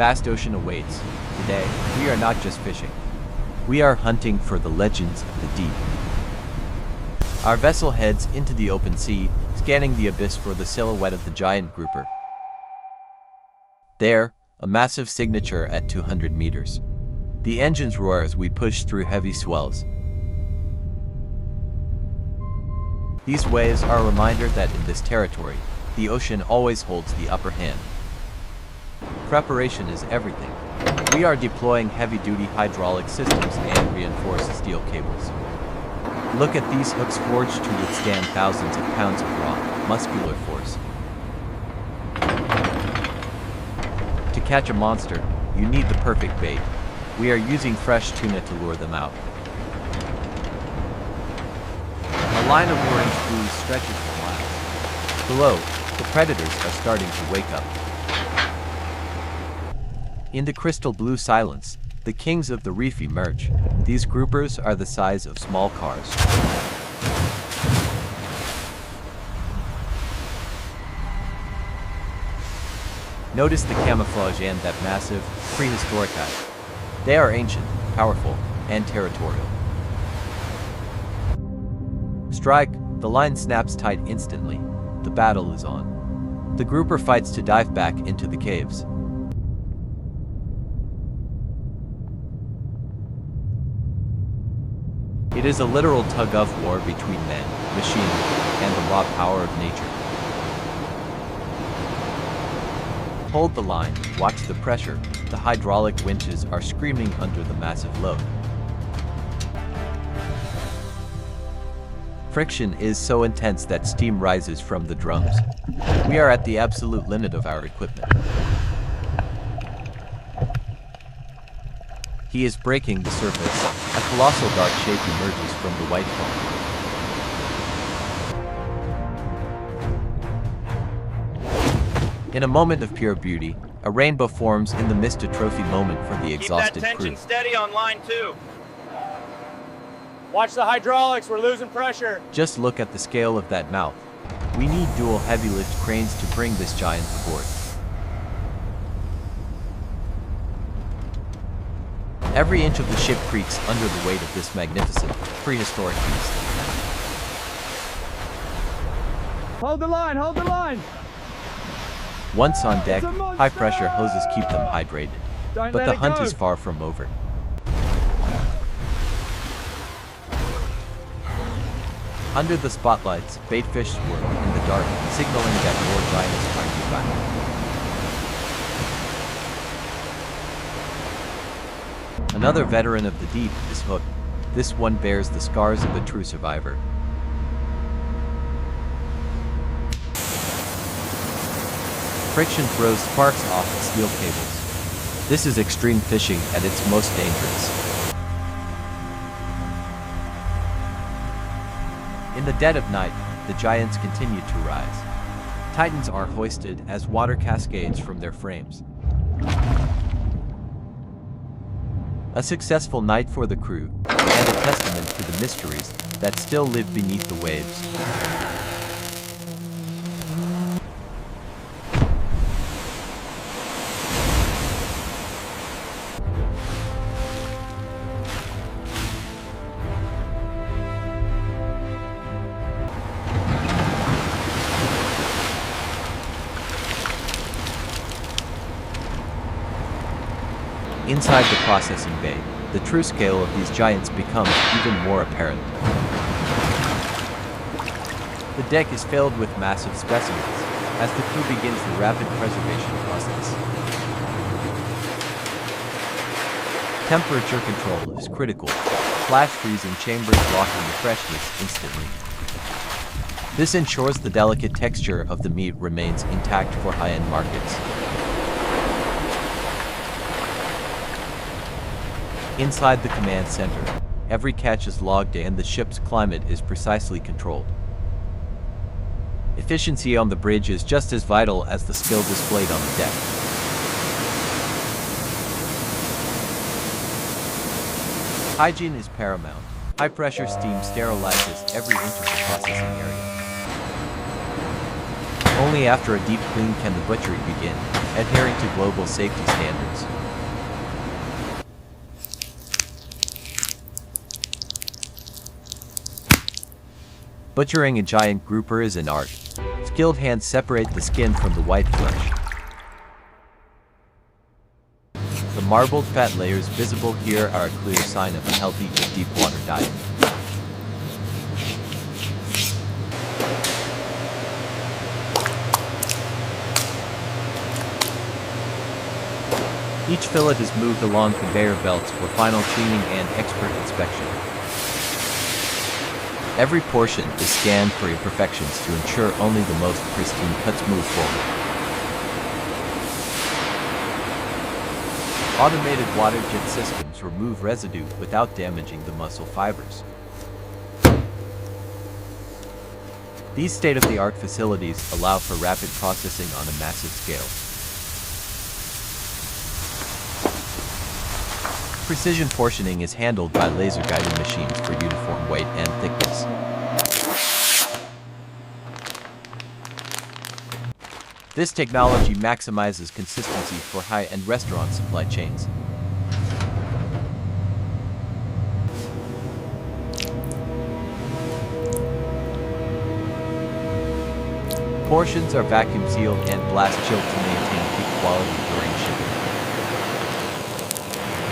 vast ocean awaits. Today, we are not just fishing. We are hunting for the legends of the deep. Our vessel heads into the open sea, scanning the abyss for the silhouette of the giant grouper. There, a massive signature at 200 meters. The engines roar as we push through heavy swells. These waves are a reminder that in this territory, the ocean always holds the upper hand. Preparation is everything. We are deploying heavy-duty hydraulic systems and reinforced steel cables. Look at these hooks forged to withstand thousands of pounds of raw, muscular force. To catch a monster, you need the perfect bait. We are using fresh tuna to lure them out. A line of orange blue stretches for miles. Below, the predators are starting to wake up. In the crystal blue silence, the kings of the reef emerge. These groupers are the size of small cars. Notice the camouflage and that massive, prehistoric eye. They are ancient, powerful, and territorial. Strike, the line snaps tight instantly. The battle is on. The grouper fights to dive back into the caves. It is a literal tug-of-war between man, machine, and the raw power of nature. Hold the line, watch the pressure. The hydraulic winches are screaming under the massive load. Friction is so intense that steam rises from the drums. We are at the absolute limit of our equipment. He is breaking the surface. A colossal dark shape emerges from the white foam. In a moment of pure beauty, a rainbow forms in the mist, a trophy moment for the exhausted crew. Keep that tension steady on line 2. Watch the hydraulics, we're losing pressure. Just look at the scale of that mouth. We need dual heavy lift cranes to bring this giant aboard. Every inch of the ship creaks under the weight of this magnificent, prehistoric beast. Hold the line, hold the line! Once on deck, high-pressure hoses keep them hydrated. But the hunt is far from over. Under the spotlights, bait fish swirl in the dark, signaling that more giants are nearby. Another veteran of the deep is hooked. This one bears the scars of a true survivor. Friction throws sparks off the steel cables. This is extreme fishing at its most dangerous. In the dead of night, the giants continue to rise. Titans are hoisted as water cascades from their frames. A successful night for the crew, and a testament to the mysteries that still live beneath the waves. Inside the processing bay, the true scale of these giants becomes even more apparent. The deck is filled with massive specimens, as the crew begins the rapid preservation process. Temperature control is critical. Flash freezing chambers lock in the freshness instantly. This ensures the delicate texture of the meat remains intact for high-end markets. Inside the command center, every catch is logged and the ship's climate is precisely controlled. Efficiency on the bridge is just as vital as the skill displayed on the deck. Hygiene is paramount. High-pressure steam sterilizes every inch of the processing area. Only after a deep clean can the butchery begin. adhering to global safety standards. Butchering a giant grouper is an art. Skilled hands separate the skin from the white flesh. The marbled fat layers visible here are a clear sign of a healthy, deep-water diet. Each fillet is moved along conveyor belts for final cleaning and expert inspection. Every portion is scanned for imperfections to ensure only the most pristine cuts move forward. Automated water jet systems remove residue without damaging the muscle fibers. These state-of-the-art facilities allow for rapid processing on a massive scale. Precision portioning is handled by laser-guided machines for uniform weight and thickness. This technology maximizes consistency for high-end restaurant supply chains. Portions are vacuum sealed and blast chilled to maintain peak quality during shipping.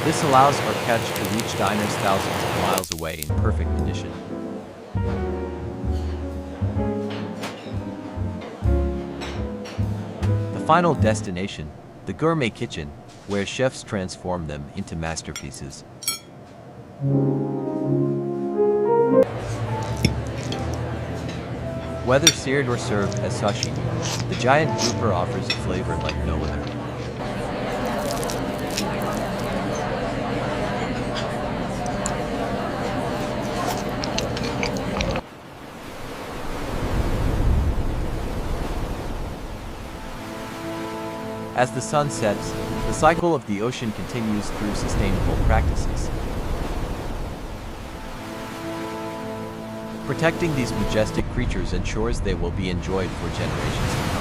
This allows our catch to reach diners thousands of miles away in perfect condition. The final destination, the gourmet kitchen, where chefs transform them into masterpieces. Whether seared or served as sashimi, the giant grouper offers a flavor like no other. As the sun sets, the cycle of the ocean continues through sustainable practices. Protecting these majestic creatures ensures they will be enjoyed for generations to come.